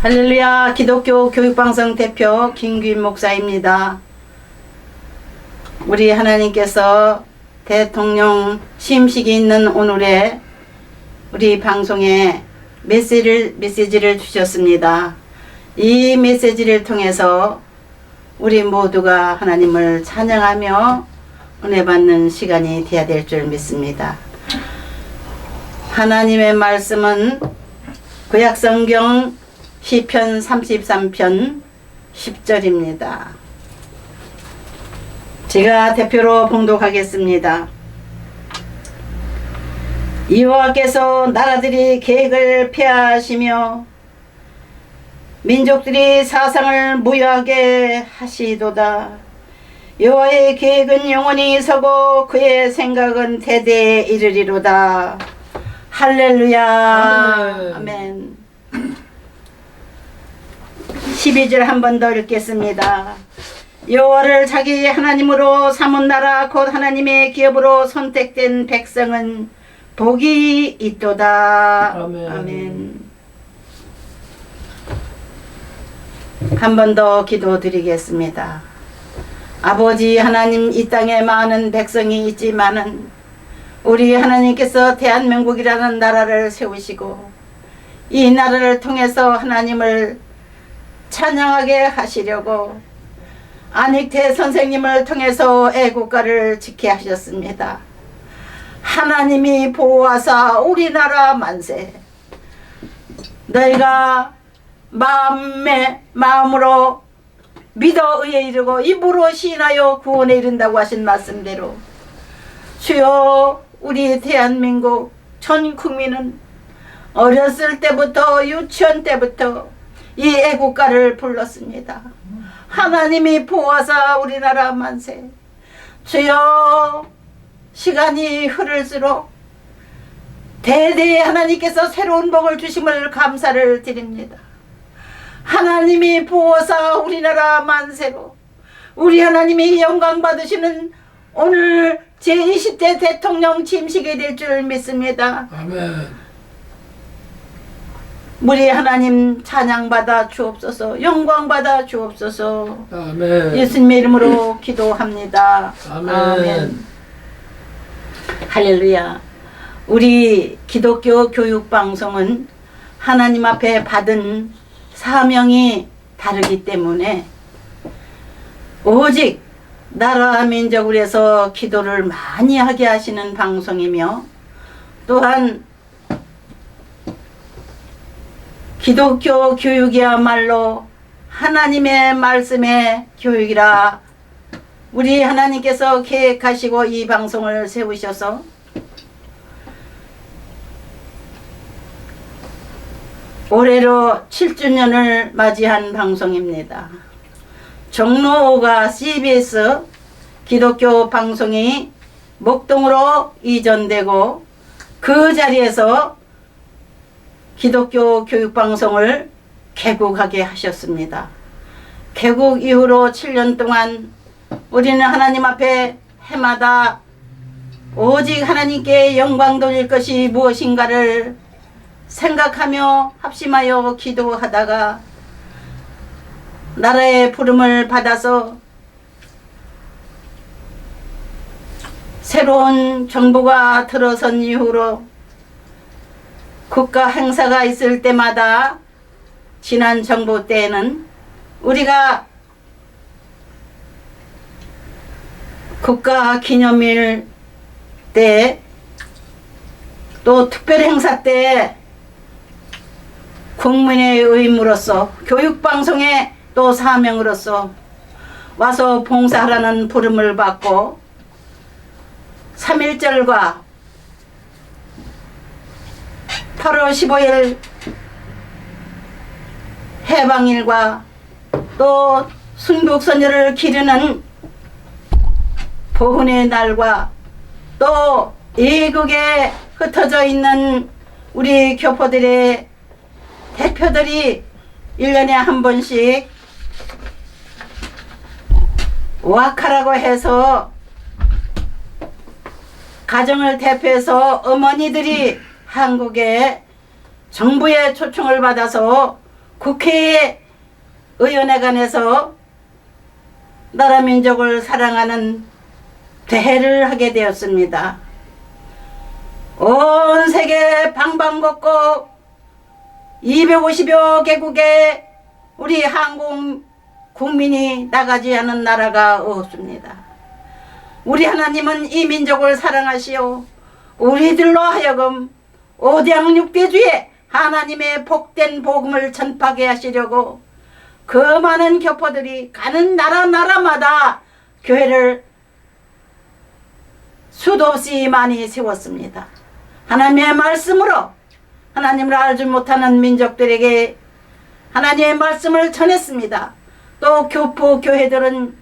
할렐루야. 기독교 교육방송 대표 김규인 목사입니다. 우리 하나님께서 대통령 취임식이 있는 오늘에 우리 방송에 메시지를 주셨습니다. 이 메시지를 통해서 우리 모두가 하나님을 찬양하며 은혜 받는 시간이 되어야 될 줄 믿습니다. 하나님의 말씀은 구약성경 시편 33편 10절입니다. 제가 대표로 봉독하겠습니다. 여호와께서 나라들이 계획을 폐하시며 민족들이 사상을 무효하게 하시도다. 여호와의 계획은 영원히 서고 그의 생각은 대대에 이르리로다. 할렐루야. 아멘. 12절 한 번 더 읽겠습니다. 여호와를 자기 하나님으로 삼은 나라 곧 하나님의 기업으로 선택된 백성은 복이 있도다. 아멘. 아멘. 한 번 더 기도드리겠습니다. 아버지 하나님, 이 땅에 많은 백성이 있지만은 우리 하나님께서 대한민국이라는 나라를 세우시고 이 나라를 통해서 하나님을 찬양하게 하시려고 안익태 선생님을 통해서 애국가를 짓게 하셨습니다. 하나님이 보호하사 우리나라 만세. 너희가 마음으로 믿어 의에 이르고 입으로 시인하여 구원에 이른다고 하신 말씀대로 주여, 우리 대한민국 전 국민은 어렸을 때부터 유치원 때부터 이 애국가를 불렀습니다. 하나님이 보호하사 우리나라 만세. 주여, 시간이 흐를수록 대대에 하나님께서 새로운 복을 주심을 감사를 드립니다. 하나님이 보호하사 우리나라 만세로 우리 하나님이 영광 받으시는 오늘 제20대 대통령 취임식이 될 줄 믿습니다. 아멘. 우리 하나님 찬양받아 주옵소서, 영광받아 주옵소서. 아멘. 예수님의 이름으로 기도합니다. 아멘. 아멘. 할렐루야. 우리 기독교 교육방송은 하나님 앞에 받은 사명이 다르기 때문에 오직 나라 민족을 위해서 기도를 많이 하게 하시는 방송이며, 또한 기독교 교육이야말로 하나님의 말씀의 교육이라 우리 하나님께서 계획하시고 이 방송을 세우셔서 올해로 7주년을 맞이한 방송입니다. 종로 5가 CBS 기독교 방송이 목동으로 이전되고 그 자리에서 기독교 교육방송을 개국하게 하셨습니다. 개국 이후로 7년 동안 우리는 하나님 앞에 해마다 오직 하나님께 영광 돌릴 것이 무엇인가를 생각하며 합심하여 기도하다가 나라의 부름을 받아서 새로운 정부가 들어선 이후로 국가 행사가 있을 때마다 지난 정부 때에는 우리가 국가 기념일 때 또 특별 행사 때 국민의 의무로서 교육방송의 또 사명으로서 와서 봉사하라는 부름을 받고 3.1절과 8월 15일 해방일과 또 순국선열을 기르는 보훈의 날과 또 이국에 흩어져 있는 우리 교포들의 대표들이 1년에 한 번씩 와카라고 해서 가정을 대표해서 어머니들이 한국에 정부의 초청을 받아서 국회 의원회관에서 나라 민족을 사랑하는 대회를 하게 되었습니다. 온 세계 방방곡곡 250여 개국에 우리 한국 국민이 나가지 않은 나라가 없습니다. 우리 하나님은 이 민족을 사랑하시오 우리들로 하여금 오장육대주의 하나님의 복된 복음을 전파하게 하시려고 그 많은 교포들이 가는 나라마다 교회를 수도 없이 많이 세웠습니다. 하나님의 말씀으로 하나님을 알지 못하는 민족들에게 하나님의 말씀을 전했습니다. 또 교포 교회들은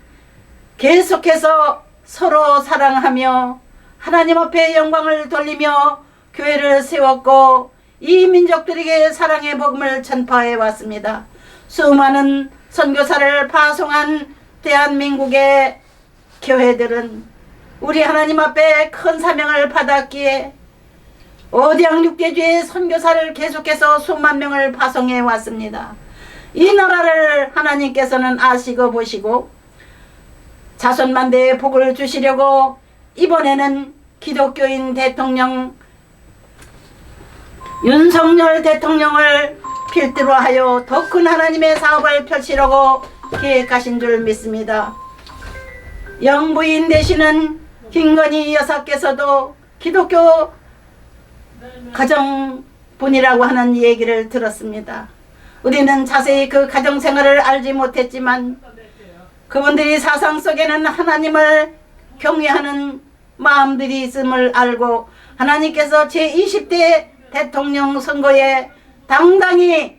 계속해서 서로 사랑하며 하나님 앞에 영광을 돌리며 교회를 세웠고 이 민족들에게 사랑의 복음을 전파해 왔습니다. 수많은 선교사를 파송한 대한민국의 교회들은 우리 하나님 앞에 큰 사명을 받았기에 오장육대주의 선교사를 계속해서 수만 명을 파송해 왔습니다. 이 나라를 하나님께서는 아시고 보시고 자손만대의 복을 주시려고 이번에는 기독교인 대통령 윤석열 대통령을 필두로 하여 더 큰 하나님의 사업을 펼치려고 계획하신 줄 믿습니다. 영부인 되시는 김건희 여사께서도 기독교 가정분이라고 하는 얘기를 들었습니다. 우리는 자세히 그 가정생활을 알지 못했지만 그분들이 사상 속에는 하나님을 경외하는 마음들이 있음을 알고 하나님께서 제20대 대통령 선거에 당당히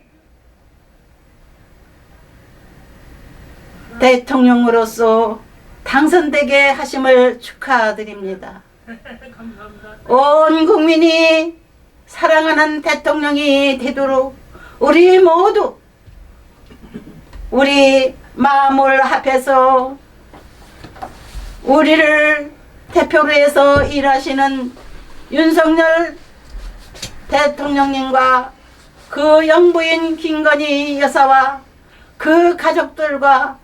대통령으로서 당선되게 하심을 축하드립니다. 온 국민이 사랑하는 대통령이 되도록 우리 모두 우리 마음을 합해서 우리를 대표로 해서 일하시는 윤석열 대통령님과 그 영부인 김건희 여사와 그 가족들과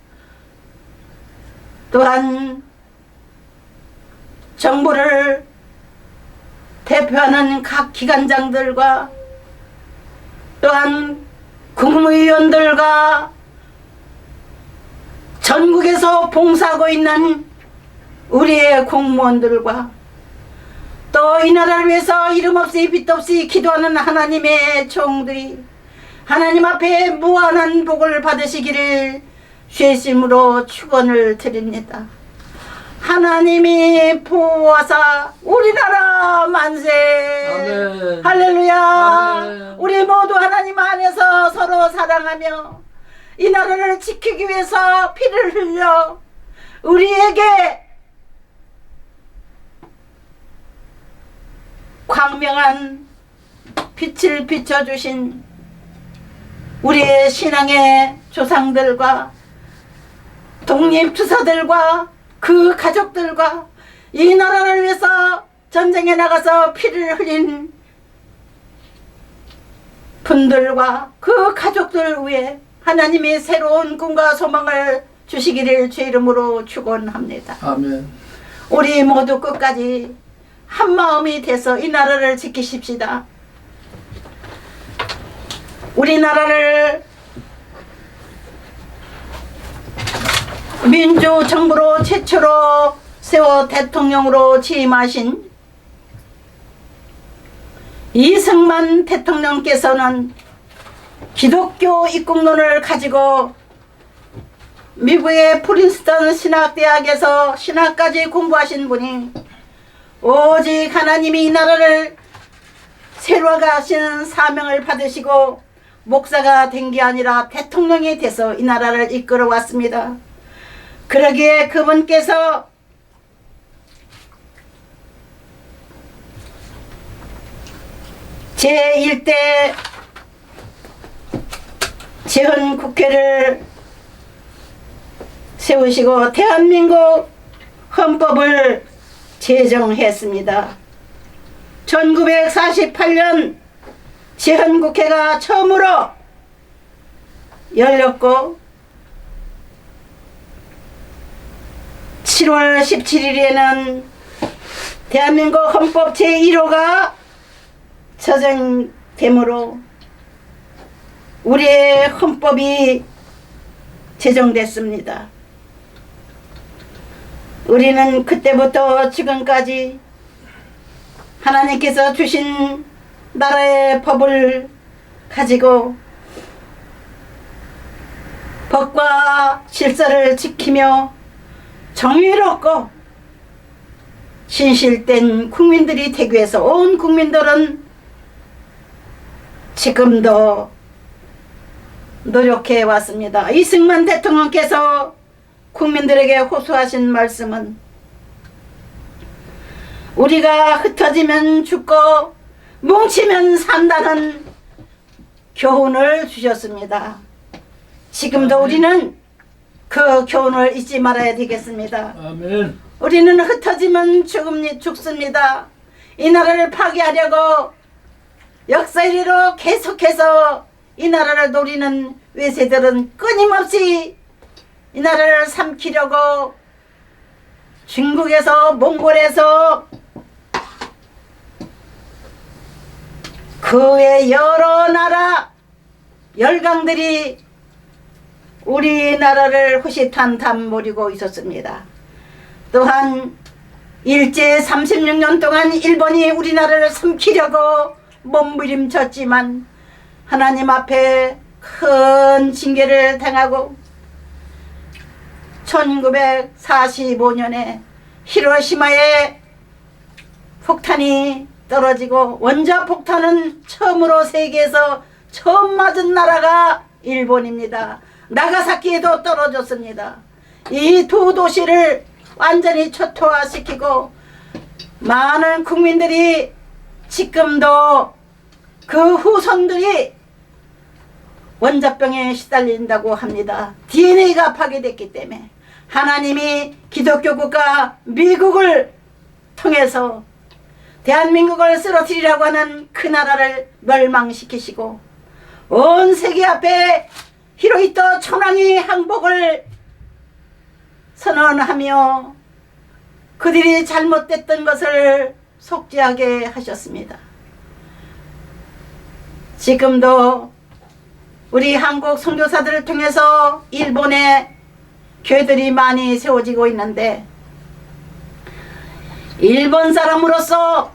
또한 정부를 대표하는 각 기관장들과 또한 국무위원들과 전국에서 봉사하고 있는 우리의 공무원들과 또 이 나라를 위해서 이름 없이 빛 없이 기도하는 하나님의 종들이 하나님 앞에 무한한 복을 받으시기를 죄심으로 축원을 드립니다. 하나님이 보호하사 우리나라 만세. 아멘. 할렐루야. 아멘. 우리 모두 하나님 안에서 서로 사랑하며 이 나라를 지키기 위해서 피를 흘려 우리에게 광명한 빛을 비춰주신 우리의 신앙의 조상들과 독립투사들과 그 가족들과 이 나라를 위해서 전쟁에 나가서 피를 흘린 분들과 그 가족들 위해 하나님이 새로운 꿈과 소망을 주시기를 주 이름으로 축원합니다. 아멘. 우리 모두 끝까지 한 마음이 돼서 이 나라를 지키십시다. 우리나라를 민주정부로 최초로 세워 대통령으로 취임하신 이승만 대통령께서는 기독교 입국론을 가지고 미국의 프린스턴 신학대학에서 신학까지 공부하신 분이 오직 하나님이 이 나라를 새로 가시는 사명을 받으시고 목사가 된 게 아니라 대통령이 돼서 이 나라를 이끌어 왔습니다. 그러기에 그분께서 제1대 재헌국회를 세우시고 대한민국 헌법을 제정했습니다. 1948년 재헌국회가 처음으로 열렸고 7월 17일에는 대한민국 헌법 제1호가 제정되므로 우리의 헌법이 제정됐습니다. 우리는 그때부터 지금까지 하나님께서 주신 나라의 법을 가지고 법과 질서를 지키며 정의롭고 신실된 국민들이 되기 위해서 온 국민들은 지금도 노력해 왔습니다. 이승만 대통령께서 국민들에게 호소하신 말씀은 우리가 흩어지면 죽고 뭉치면 산다는 교훈을 주셨습니다. 지금도 우리는 그 교훈을 잊지 말아야 되겠습니다. 아멘. 우리는 흩어지면 죽습니다. 이 나라를 파괴하려고 역사이로 계속해서 이 나라를 노리는 외세들은 끊임없이 이 나라를 삼키려고 중국에서 몽골에서 그 외 여러 나라 열강들이 우리나라를 호시탐탐 노리고 있었습니다. 또한 일제 36년 동안 일본이 우리나라를 삼키려고 몸부림쳤지만 하나님 앞에 큰 징계를 당하고 1945년에 히로시마에 폭탄이 떨어지고 원자폭탄은 처음으로 세계에서 처음 맞은 나라가 일본입니다. 나가사키에도 떨어졌습니다. 이 두 도시를 완전히 초토화시키고 많은 국민들이 지금도 그 후손들이 원자병에 시달린다고 합니다. DNA가 파괴됐기 때문에 하나님이 기독교 국가 미국을 통해서 대한민국을 쓰러뜨리라고 하는 그 나라를 멸망시키시고 온 세계 앞에 히로히토 천황이 항복을 선언하며 그들이 잘못됐던 것을 속죄하게 하셨습니다. 지금도 우리 한국 선교사들을 통해서 일본에 교회들이 많이 세워지고 있는데 일본 사람으로서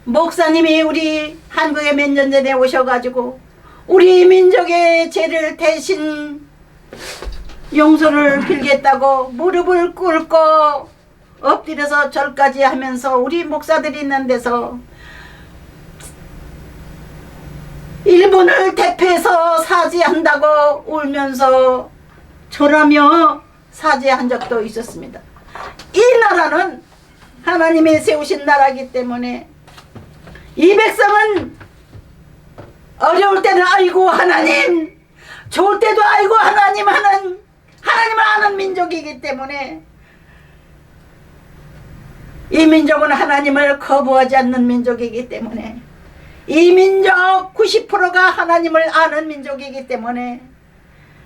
목사님이 우리 한국에 몇 년 전에 오셔가지고 우리 민족의 죄를 대신 용서를 빌겠다고 무릎을 꿇고 엎드려서 절까지 하면서 우리 목사들이 있는 데서 일본을 대표해서 사죄한다고 울면서 절하며 사죄한 적도 있었습니다. 이 나라는 하나님이 세우신 나라이기 때문에 이 백성은 어려울 때는 아이고 하나님, 좋을 때도 아이고 하나님 하는 하나님을 아는 민족이기 때문에 이 민족은 하나님을 거부하지 않는 민족이기 때문에 이 민족 90%가 하나님을 아는 민족이기 때문에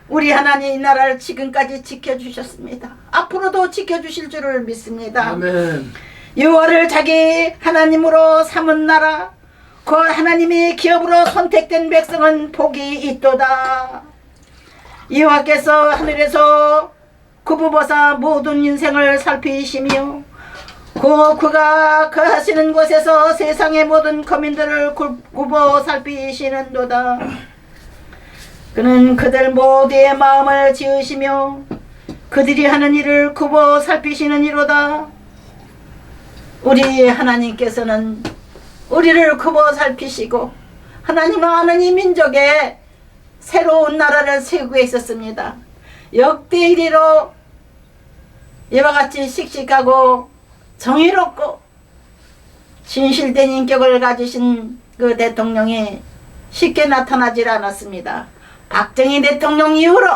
우리 하나님 이 나라를 지금까지 지켜주셨습니다. 앞으로도 지켜주실 줄을 믿습니다. 아멘. 여호와를 자기 하나님으로 삼은 나라 그 하나님이 기업으로 선택된 백성은 복이 있도다. 여호와께서 하늘에서 구부보사 모든 인생을 살피시며 그가 거하시는 곳에서 세상의 모든 거민들을 굽어 살피시는도다. 그는 그들 모두의 마음을 지으시며 그들이 하는 일을 굽어 살피시는 이로다. 우리 하나님께서는 우리를 굽어 살피시고 하나님을 아는 이 민족에 새로운 나라를 세우고 있었습니다. 역대 1위로 이와 같이 씩씩하고 정의롭고 진실된 인격을 가지신 그 대통령이 쉽게 나타나질 않았습니다. 박정희 대통령 이후로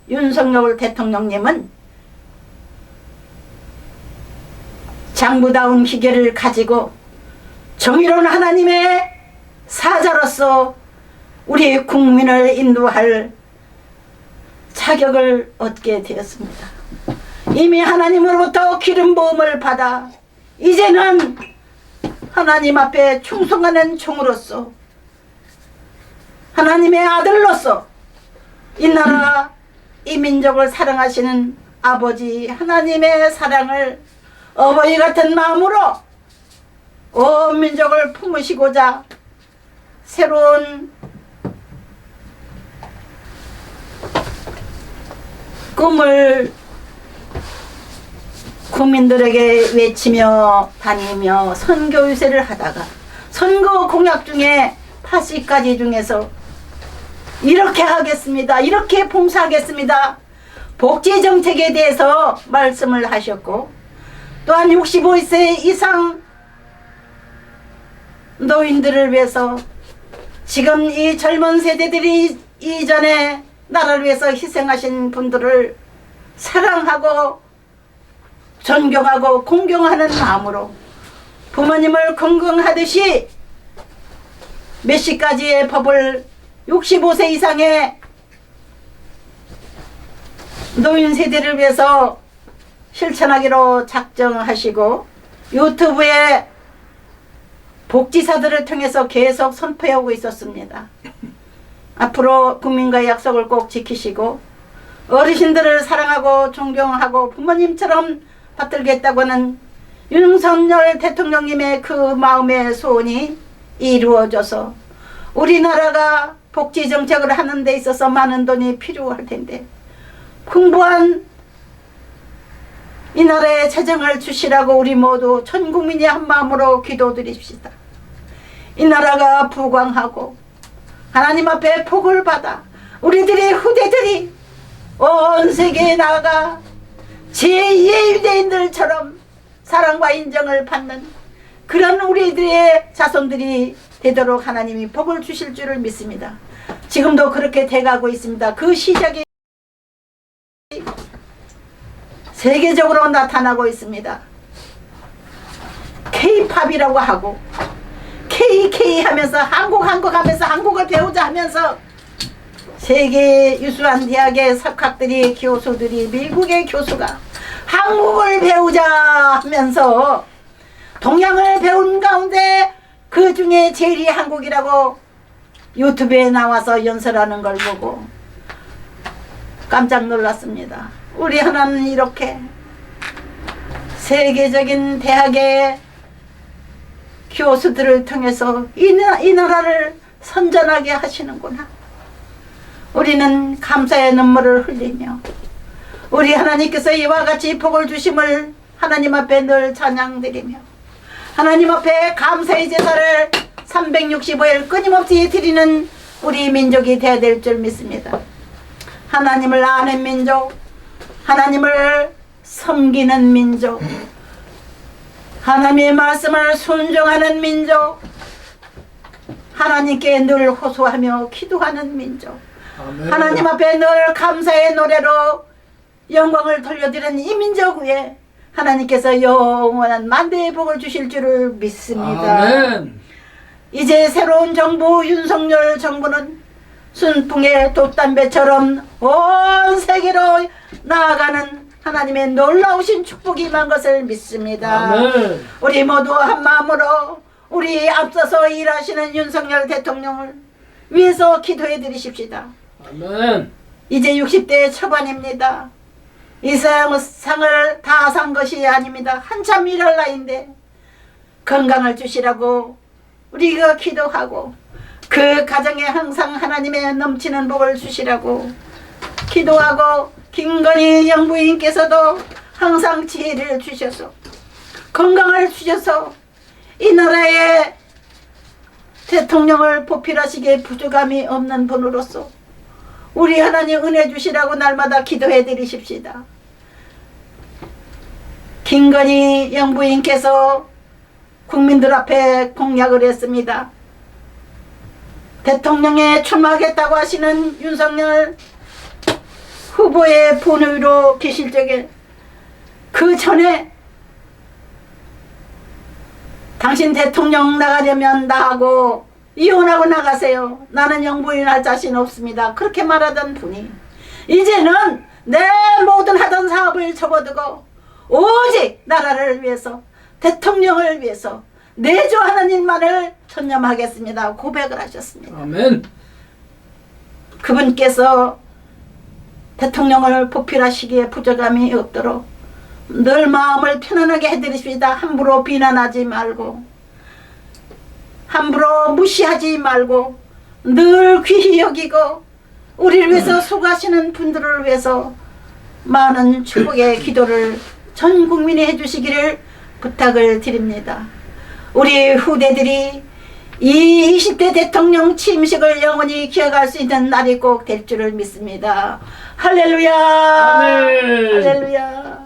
윤석열 대통령님은 장부다운 기계를 가지고 정의로운 하나님의 사자로서 우리 국민을 인도할 자격을 얻게 되었습니다. 이미 하나님으로부터 기름 부음을 받아 이제는 하나님 앞에 충성하는 종으로서 하나님의 아들로서 이 나라 이 민족을 사랑하시는 아버지 하나님의 사랑을 어버이 같은 마음으로 온 민족을 품으시고자 새로운 꿈을 국민들에게 외치며 다니며 선교 유세를 하다가 선거 공약 중에 80가지 중에서 이렇게 하겠습니다. 이렇게 봉사하겠습니다. 복지 정책에 대해서 말씀을 하셨고 또한 65세 이상 노인들을 위해서 지금 이 젊은 세대들이 이전에 나라를 위해서 희생하신 분들을 사랑하고 존경하고 공경하는 마음으로 부모님을 공경하듯이 몇 가지의 법을 65세 이상의 노인 세대를 위해서 실천하기로 작정하시고 유튜브에 복지사들을 통해서 계속 선포하고 있었습니다. 앞으로 국민과의 약속을 꼭 지키시고 어르신들을 사랑하고 존경하고 부모님처럼 받들겠다고 하는 윤석열 대통령님의 그 마음의 소원이 이루어져서 우리나라가 복지 정책을 하는 데 있어서 많은 돈이 필요할 텐데 풍부한 이 나라에 재정을 주시라고 우리 모두 전 국민이 한 마음으로 기도드립시다. 이 나라가 부강하고 하나님 앞에 복을 받아 우리들의 후대들이 온 세계에 나가 제2의 유대인들처럼 사랑과 인정을 받는 그런 우리들의 자손들이 되도록 하나님이 복을 주실 줄을 믿습니다. 지금도 그렇게 돼가고 있습니다. 그 시작이 세계적으로 나타나고 있습니다. K-팝이라고 하고 KK 하면서 한국 하면서 한국을 배우자 하면서 세계 유수한 대학의 석학들이 교수들이 미국의 교수가 한국을 배우자 하면서 동양을 배운 가운데 그 중에 제일이 한국이라고 유튜브에 나와서 연설하는 걸 보고 깜짝 놀랐습니다. 우리 하나는 이렇게 세계적인 대학의 교수들을 통해서 이 나라를 선전하게 하시는구나. 우리는 감사의 눈물을 흘리며 우리 하나님께서 이와 같이 복을 주심을 하나님 앞에 늘 찬양드리며 하나님 앞에 감사의 제사를 365일 끊임없이 드리는 우리 민족이 되어야 될 줄 믿습니다. 하나님을 아는 민족, 하나님을 섬기는 민족, 하나님의 말씀을 순종하는 민족, 하나님께 늘 호소하며 기도하는 민족, 아멘. 하나님 앞에 늘 감사의 노래로 영광을 돌려드리는 이 민족 위에 하나님께서 영원한 만대의 복을 주실 줄을 믿습니다. 아멘. 이제 새로운 정부 윤석열 정부는 순풍의 돛담배처럼 온 세계로 나아가는 하나님의 놀라우신 축복이 임한 것을 믿습니다. 아멘. 우리 모두 한 마음으로 우리 앞서서 일하시는 윤석열 대통령을 위해서 기도해 드리십시다. 아멘. 이제 60대 초반입니다. 이 상을 다 산 것이 아닙니다. 한참 일할 나이인데 건강을 주시라고 우리가 기도하고 그 가정에 항상 하나님의 넘치는 복을 주시라고 기도하고 김건희 영부인께서도 항상 지혜를 주셔서 건강을 주셔서 이 나라의 대통령을 보필하시기에 부족함이 없는 분으로서 우리 하나님 은혜 주시라고 날마다 기도해 드리십시다. 김건희 영부인께서 국민들 앞에 공약을 했습니다. 대통령에 출마하겠다고 하시는 윤석열 후보의 본의로 계실 적에 그 전에 당신 대통령 나가려면 나하고 이혼하고 나가세요. 나는 영부인 할 자신 없습니다. 그렇게 말하던 분이 이제는 내 모든 하던 사업을 접어두고 오직 나라를 위해서, 대통령을 위해서 내 주 하나님만을 전념하겠습니다 고백을 하셨습니다. 아멘. 그분께서 대통령을 보필하시기에 부족함이 없도록 늘 마음을 편안하게 해드리십니다. 함부로 비난하지 말고, 함부로 무시하지 말고 늘 귀히 여기고 우리를 위해서 수고하시는 분들을 위해서 많은 축복의 기도를 전 국민이 해주시기를 부탁을 드립니다. 우리 후대들이 이 20대 대통령 취임식을 영원히 기억할 수 있는 날이 꼭 될 줄을 믿습니다. 할렐루야. 아멘. 할렐루야.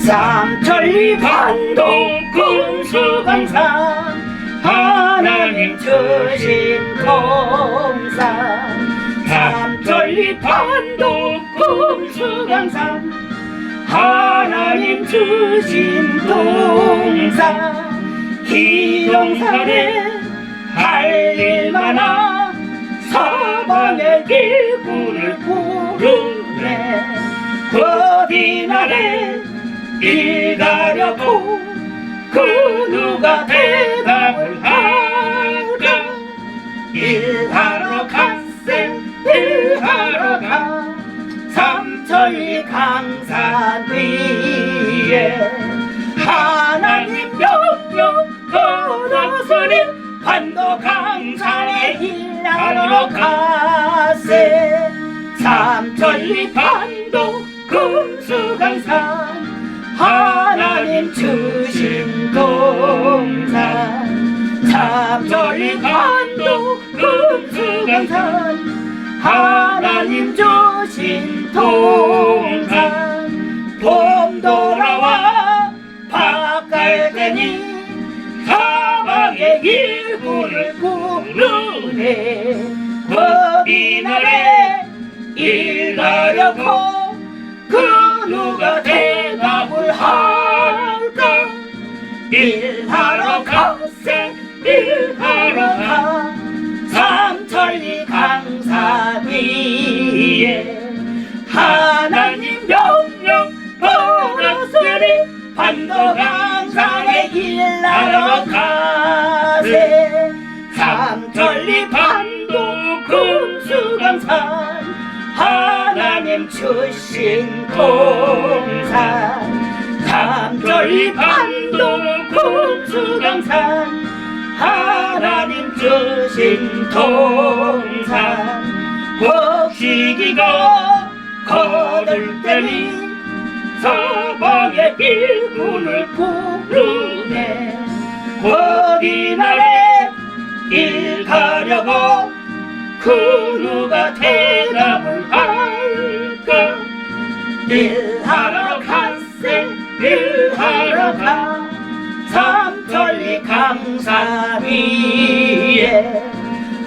삼천리 반동 금수강산 하나님 주신 동산, 삼천리 반동 금수강산 하나님 주신 동산, 기동산에 할 일 많아 사방의 기분을 부르네. 거디 날에 일가려고 그 누가 대답을 할까. 일하러 갔세 일하러 가 삼천리 강산 위에 하나님 명령 걸었으니 반도 강산에 일하러 가세. 삼천리 반도 금수강산 하나님 주신 동산, 삼천리 반도 금수강산 하나님 주신 동산. 봄 돌아와 밭갈 때니 사방의 일꾼을 부르네. 거기 날에 일 가려고 그 누가 대답을 할까. 일하러 가세 일하러 가 삼천리 강산 위에 하나님 명령 걸었으니 반도 강산에 일하러 가세. 삼천리 반도 금수강산 하나님 주신 동산, 삼천리 반도 금수강산 하나님 주신 동산. 곡식이가 거들 때니 사방의 일꾼을 부르네. 거기 날에 일 가려고 그 누가 대답을 할까. 일하러 갔세 일하러 가 삼천리 강산 위에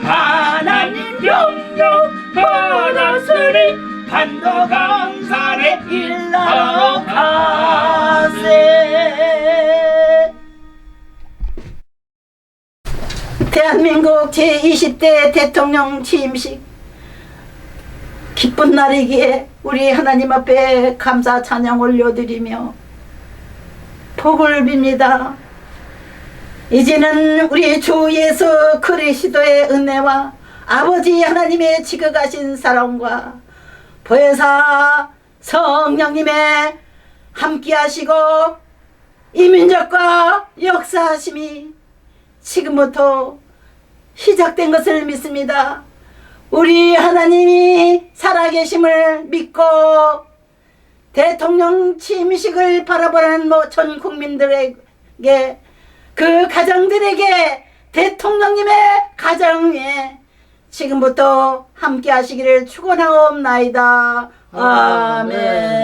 하나님 명령 받았으니 반도 강산에 일하러 가세. 대한민국 제20대 대통령 취임식 기쁜 날이기에 우리 하나님 앞에 감사 찬양 올려드리며 복을 빕니다. 이제는 우리 주 예수 그리스도의 은혜와 아버지 하나님의 지극하신 사랑과 보혜사 성령님의 함께하시고 이 민족과 역사하심이 지금부터 시작된 것을 믿습니다. 우리 하나님이 살아계심을 믿고 대통령 취임식을 바라보는 전 국민들에게, 그 가정들에게, 대통령님의 가정에 지금부터 함께 하시기를 축원하옵나이다. 아멘.